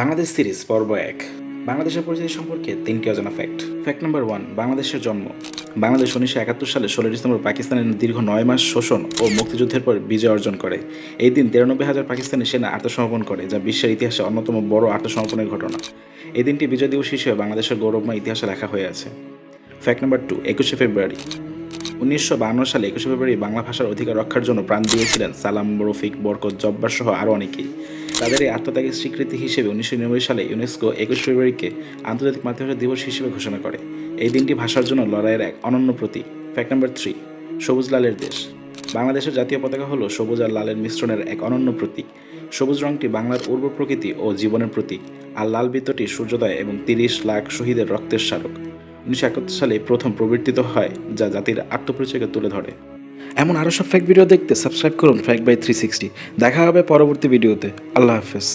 Bangladesh series পর্ব ১। বাংলাদেশের পরিচিতি সম্পর্কে ৩টি অজানা ফ্যাক্ট। ফ্যাক্ট নাম্বার ১, বাংলাদেশের জন্ম। বাংলাদেশ ১৯৭১ সালে ১৬ ডিসেম্বর পাকিস্তানের দীর্ঘ ৯ মাস শোষণ ও মুক্তিযুদ্ধের পর বিজয় অর্জন করে। এই দিন ৯৩,০০০ পাকিস্তানি সেনা আত্মসমর্পণ করে, যা বিশ্বের ইতিহাসে অন্যতম বড় আত্মসমর্পণের ঘটনা। এই দিনটি বিজয় দিবস হিসেবে বাংলাদেশের গৌরবময় ইতিহাসে লেখা হয়ে আছে। ফ্যাক্ট নাম্বার ২, ২১শে ফেব্রুয়ারি। ১৯৫২ সালে ২১শে ফেব্রুয়ারি বাংলা ভাষার অধিকার রক্ষার জন্য প্রাণ দিয়েছিলেন সালাম, রফিক, বরকত, জব্বার সহ আরও অনেকেই। তাদের এই আত্মত্যাগের স্বীকৃতি হিসেবে ১৯৯৯ সালে ইউনেস্কো ২১ ফেব্রুয়ারিকে আন্তর্জাতিক মাতৃভাষা দিবস হিসেবে ঘোষণা করে। এই দিনটি ভাষার জন্য লড়াইয়ের এক অনন্য প্রতীক। ফ্যাক্ট নাম্বার ৩, সবুজ লালের দেশ। বাংলাদেশের জাতীয় পতাকা হলো সবুজ আর লালের মিশ্রণের এক অনন্য প্রতীক। সবুজ রংটি বাংলার উর্বর প্রকৃতি ও জীবনের প্রতীক, আর লাল বৃত্তটি সূর্যোদয় এবং ৩০ লাখ শহীদের রক্তের স্মারক। ১৯৭১ সালে প্রথম প্রবর্তিত হয়, যা জাতির আত্মপরিচয়কে তুলে ধরে। এমন আরও সব ফ্যাক্ট ভিডিও দেখতে সাবস্ক্রাইব করুন ফ্যাক্ট বাই 360। দেখা হবে পরবর্তী ভিডিওতে। আল্লাহ হাফেজ।